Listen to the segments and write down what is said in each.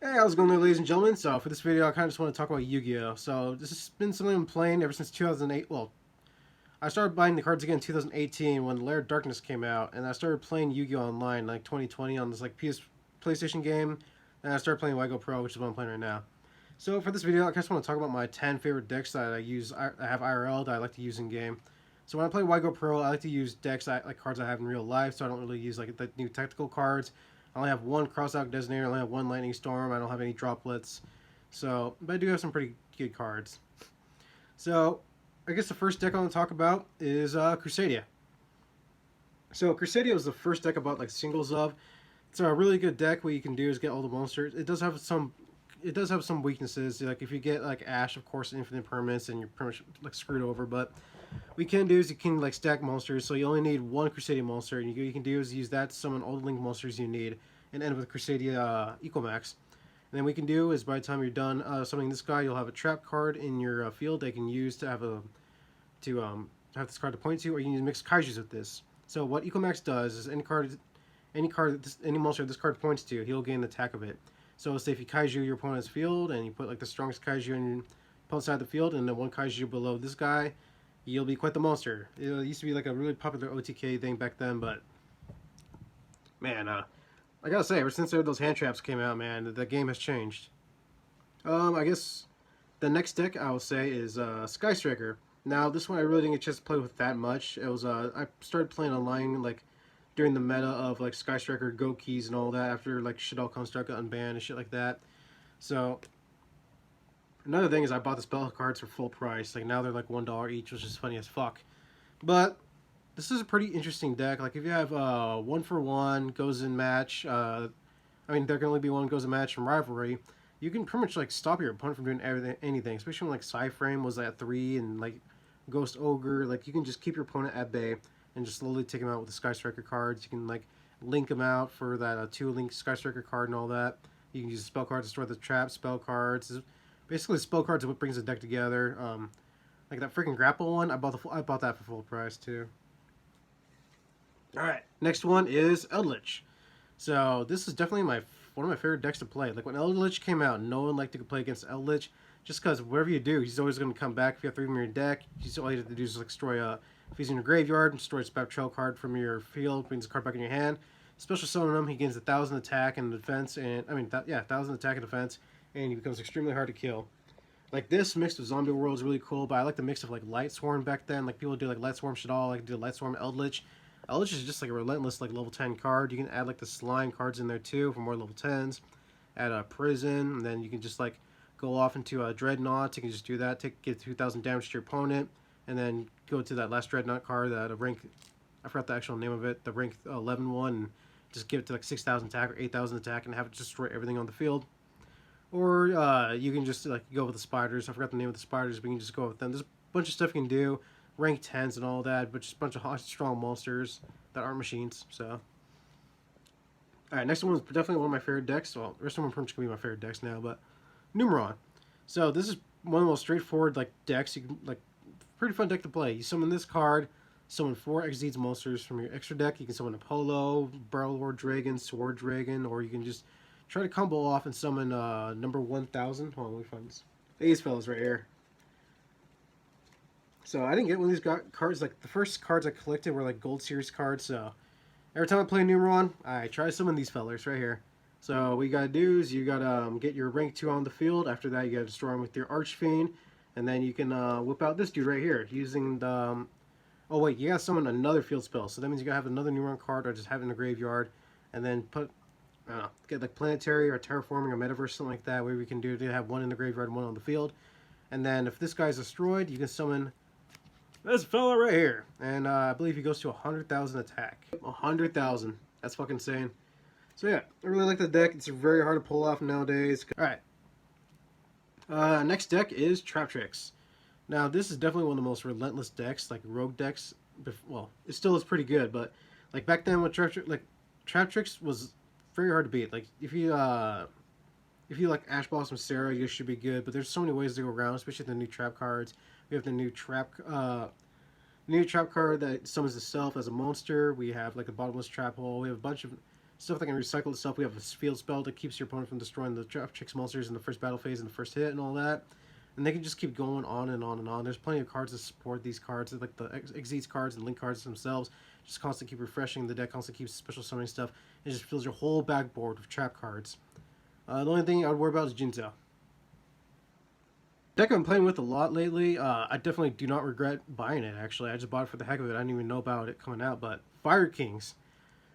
Hey, how's it going there, ladies and gentlemen? So for this video, I kind of just want to talk about Yu-Gi-Oh! So this has been something I'm playing ever since 2008. Well, I started buying the cards again in 2018 when Lair of Darkness came out, and I started playing Yu-Gi-Oh! Online like 2020 on this like PlayStation game, and I started playing YUGIOH Pro, which is what I'm playing right now. So for this video, I just want to talk about my 10 favorite decks that I have IRL that I like to use in game. So when I play YUGIOH Pro, I like to use decks like cards I have in real life, so I don't really use like the new tactical cards. I only have one Crossout Designator, I only have one Lightning Storm, I don't have any droplets. So, but I do have some pretty good cards. So, I guess the first deck I want to talk about is Crusadia. So, Crusadia was the first deck I bought like singles of. It's a really good deck. What you can do is get all the monsters. It does have some weaknesses. Like if you get like Ash, of course, infinite permanents, and you're pretty much like screwed over. But what you can do is you can like stack monsters. So you only need one Crusadia monster, and you can do is use that to summon all the link monsters you need, and end with Crusadia Ecomax. And then what you can do is by the time you're done summoning this guy, you'll have a trap card in your field that you can use to have this card to point to, or you can use mix Kaijus with this. So what Ecomax does is any monster this card points to, he'll gain the attack of it. So say if you Kaiju your opponent's field and you put like the strongest Kaiju in your opponent's side of the field, and then one Kaiju below this guy, you'll be quite the monster. It used to be like a really popular OTK thing back then, but man, I gotta say, ever since those hand traps came out, man, the game has changed. I guess the next deck I will say is Sky Striker. Now this one I really didn't get a chance to play with that much. It was I started playing online like during the meta of like Sky Striker, Go Keys, and all that after like shit all Construct got unbanned and shit like that. So another thing is I bought the spell cards for full price. Like now they're like $1 each, which is funny as fuck. But this is a pretty interesting deck. Like if you have one for one goes in match, I mean there can only be one goes in match from rivalry. You can pretty much like stop your opponent from doing anything, especially when like Psyframe was at 3 and like Ghost Ogre. Like you can just keep your opponent at bay and just slowly take him out with the Sky Striker cards. You can like link him out for that 2-link Sky Striker card and all that. You can use spell cards to store the trap spell cards. Basically, spell cards are what brings the deck together. Like that freaking grapple one, I bought that for full price too. All right, next one is Eldritch. So this is definitely one of my favorite decks to play. Like when Eldritch came out, no one liked to play against Eldritch just because whatever you do, he's always going to come back. If you have 3 in your deck, all you have to do is like destroy if he's in your graveyard, destroy a spectral card from your field, brings the card back in your hand. Special summon him, he gains 1,000 attack and defense, and 1,000 attack and defense, and he becomes extremely hard to kill. Like this mixed with Zombie World is really cool, but I like the mix of like Light Swarm back then. Like people do like Light Swarm Shadal, like do Light Swarm Eldritch. Eldritch is just like a relentless like level 10 card. You can add like the slime cards in there too for more level 10s. Add a prison, and then you can just like go off into a Dreadnought. You can just do that, get 2,000 damage to your opponent, and then go to that last Dreadnought card that a rank, I forgot the actual name of it, the rank 11 one, and just give it to like 6,000 attack or 8,000 attack and have it destroy everything on the field. Or you can just like go with the spiders. I forgot the name of the spiders, but you can just go with them. There's a bunch of stuff you can do, rank 10s and all that, but just a bunch of hot, strong monsters that aren't machines. So, all right, next one is definitely one of my favorite decks. Well, the rest of them are pretty much gonna be my favorite decks now, but Numeron. So this is one of the most straightforward like decks. You can like pretty fun deck to play. You summon this card, summon 4 Exceeds monsters from your extra deck. You can summon Apollo, Barrel Lord Dragon, Sword Dragon, or you can just try to combo off and summon number 1,000. Hold on, let me find this. These fellas right here. So I didn't get one of these cards. Like the first cards I collected were like Gold Series cards. So every time I play Numeron, I try to summon these fellas right here. So what you gotta do is you gotta get your rank 2 on the field. After that, you gotta destroy him with your Archfiend, and then you can whip out this dude right here using the. Oh wait, you gotta summon another field spell. So that means you gotta have another Numeron card, or just have it in the graveyard, and then put. I don't know, get like planetary or terraforming or metaverse, something like that, where we can do to have one in the graveyard and one on the field. And then if this guy's destroyed, you can summon this fella right here. And I believe he goes to 100,000 attack. 100,000. That's fucking insane. So yeah, I really like the deck. It's very hard to pull off nowadays. Alright. Next deck is Trap Tricks. Now this is definitely one of the most relentless decks, like rogue decks. Well, it still is pretty good, but like back then when Trap Tricks was very hard to beat. Like if you like Ash Blossom Sarah, you should be good. But there's so many ways to go around, especially the new trap cards. We have the new trap card that summons itself as a monster. We have like a bottomless trap hole. We have a bunch of Stuff that can recycle the stuff. We have a field spell that keeps your opponent from destroying the draft chicks monsters in the first battle phase and the first hit and all that. And they can just keep going on and on and on. There's plenty of cards to support these cards, like the Exeats cards and Link cards themselves. Just constantly keep refreshing. The deck constantly keeps special summoning stuff. It just fills your whole backboard with trap cards. The only thing I would worry about is Jinzo. Deck I've been playing with a lot lately. I definitely do not regret buying it, actually. I just bought it for the heck of it. I didn't even know about it coming out, but Fire Kings.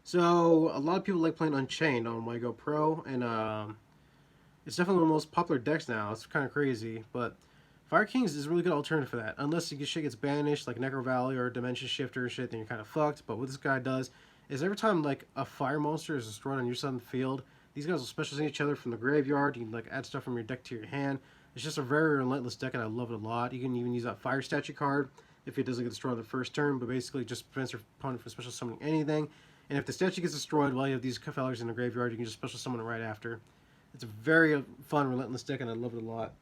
So, a lot of people like playing Unchained on YUGIOH Pro, and it's definitely one of the most popular decks now. It's kind of crazy, but Fire Kings is a really good alternative for that. Unless shit gets banished, like Necro Valley or Dimension Shifter and shit, then you're kind of fucked. But what this guy does is every time like a fire monster is destroyed on your side of the field, these guys will special summon each other from the graveyard. You can like add stuff from your deck to your hand. It's just a very relentless deck, and I love it a lot. You can even use that Fire Statue card if it doesn't get destroyed on the first turn, but basically just prevents your opponent from special summoning anything. And if the statue gets destroyed while you have these fellas in the graveyard, you can just special summon it right after. It's a very fun, relentless deck, and I love it a lot.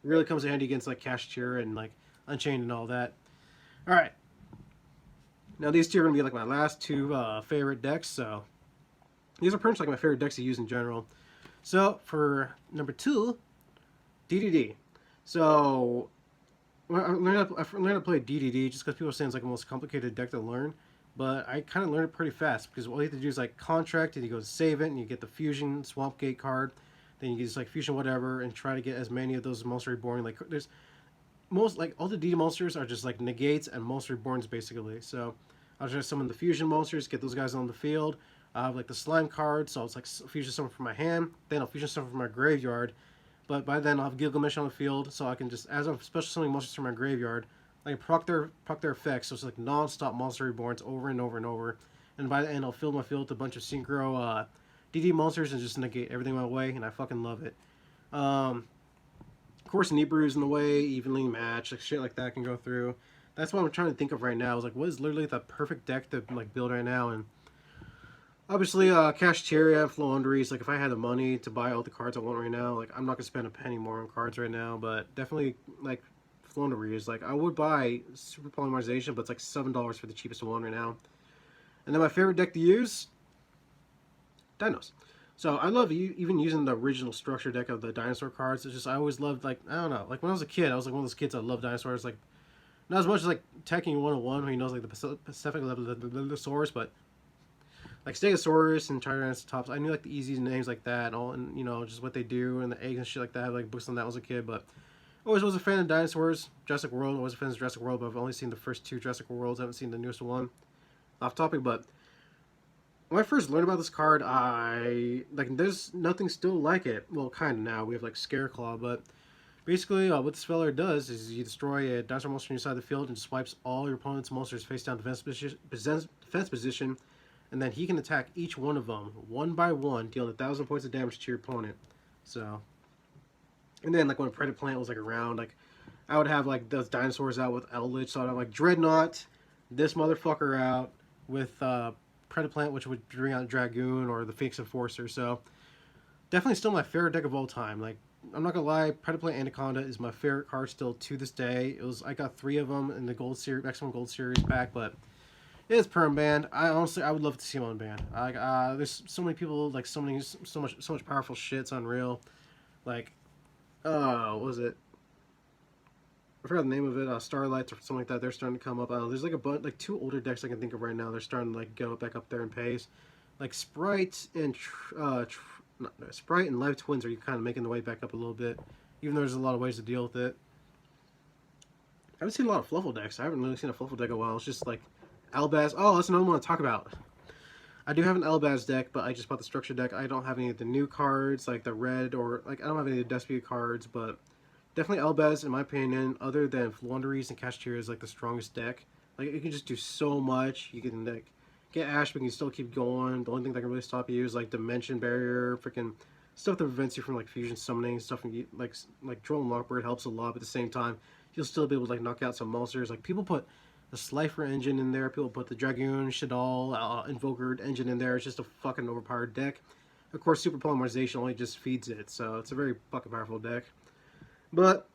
It really comes in handy against like Cashier and like Unchained and all that. All right. Now these two are gonna be like my last two favorite decks. So these are pretty much like my favorite decks to use in general. So for number 2, DDD. So I learned how to play DDD just because people are saying it's like the most complicated deck to learn. But I kind of learned it pretty fast because all you have to do is like contract and you go save it and you get the Fusion Swamp Gate card. Then you just like Fusion whatever and try to get as many of those Monster Reborn. Like there's most like all the DD monsters are just like negates and Monster Reborns basically. So I'll try to summon the Fusion monsters, get those guys on the field. I have like the Slime card, so it's like Fusion summon from my hand. Then I'll Fusion summon from my graveyard. But by then I'll have Gilgamesh on the field, so I can just, as I'm special summoning monsters from my graveyard, I can proc their effects, so it's like non-stop Monster Reborns over and over and over. And by the end, I'll fill my field with a bunch of Synchro DD monsters and just negate everything my way, and I fucking love it. Of course, Nibiru's in the way, evenly matched, like shit like that can go through. That's what I'm trying to think of right now. I was like, what is literally the perfect deck to like build right now? And obviously, Cashteria, Floowandereeze, like if I had the money to buy all the cards I want right now, like I'm not gonna spend a penny more on cards right now, but definitely like Floowandereeze, like I would buy Super Polymerization, but it's like $7 for the cheapest one right now. And then my favorite deck to use, Dinos. So I love even using the original structure deck of the dinosaur cards. It's just I always loved, like, I don't know, like when I was a kid, I was like one of those kids that loved dinosaurs, like not as much as like Tekken 101 where he knows like the Pacific level of the source, but like Stegosaurus and Triceratops, I knew like the easy names like that, and all, and you know just what they do and the eggs and shit like that. I had like books on that when I was a kid, but always was a fan of dinosaurs. Jurassic World, always a fan of Jurassic World, but I've only seen the first 2 Jurassic Worlds. I haven't seen the newest one. Off topic, but when I first learned about this card, there's nothing still like it. Well, kind of now. We have like Scareclaw, but basically what this fella does is you destroy a dinosaur monster on your side of the field and just wipes all your opponent's monsters face down defense position, and then he can attack each one of them one by one, dealing 1,000 points of damage to your opponent. So, and then like when a Predator Plant was like around, like I would have like those dinosaurs out with Eldritch, so I'd have like Dreadnought, this motherfucker out with Predator Plant, which would bring out Dragoon or the Phoenix Enforcer. So definitely still my favorite deck of all time. Like I'm not gonna lie, Predator Plant Anaconda is my favorite card still to this day. I got 3 of them in the Gold Series, X1 Gold Series pack, but it is perm banned. I would love to see him unbanned. There's so many people like so much powerful shit. It's unreal. Like, what was it? I forgot the name of it. Starlights or something like that. They're starting to come up. There's like a bunch, like 2 older decks I can think of right now. They're starting to like go back up there in pace. Like Sprite and Sprite and Live Twins are kind of making the way back up a little bit, even though there's a lot of ways to deal with it. I haven't seen a lot of Fluffle decks. I haven't really seen a Fluffle deck in a while. It's just like Albaz. Oh, that's another one to talk about. I do have an Albaz deck, but I just bought the structure deck. I don't have any of the new cards, like the red, or like I don't have any of the Despia cards, but definitely Albaz, in my opinion, other than Floowandereeze and Cashier, is like the strongest deck. Like you can just do so much. You can like get Ash, but you can still keep going. The only thing that can really stop you is like Dimension Barrier, freaking stuff that prevents you from like fusion summoning stuff. And like Troll and Lockbird helps a lot, but at the same time, you'll still be able to like knock out some monsters. Like people put the Slifer engine in there. People put the Dragoon, Shaddoll, Invoker engine in there. It's just a fucking overpowered deck. Of course, Super Polymerization only just feeds it, so it's a very fucking powerful deck. But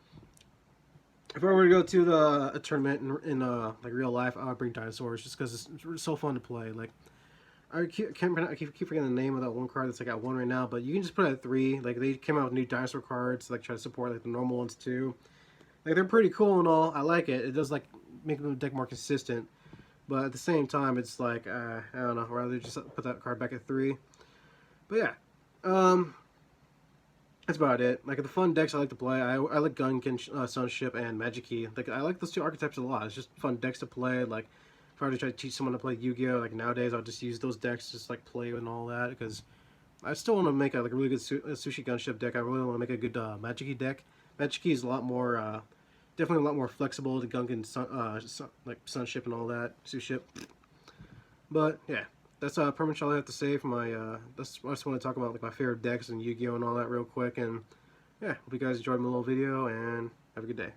if I were to go to a tournament in like real life, I would bring dinosaurs just because it's so fun to play. Like I keep forgetting the name of that one card that's like at 1 right now, but you can just put it at 3. Like they came out with new dinosaur cards, like try to support like the normal ones too. Like they're pretty cool and all. I like it. It does like make the deck more consistent, but at the same time, it's like I don't know. I'd rather just put that card back at 3. But yeah, that's about it. Like the fun decks I like to play, I like Gunkin, Sunship, and Magic Key. Like I like those two archetypes a lot. It's just fun decks to play. Like if I were to try to teach someone to play Yu-Gi-Oh, like nowadays, I'll just use those decks, just like play and all that. Because I still want to make a really good Sushi Gunship deck. I really want to make a good Magic Key deck. Magic Key is a lot more, definitely a lot more flexible to Gunkin, like Sunship and all that, Suship. But yeah, that's pretty much all I have to say for my. That's I just want to talk about like my favorite decks and Yu-Gi-Oh and all that real quick. And yeah, hope you guys enjoyed my little video and have a good day.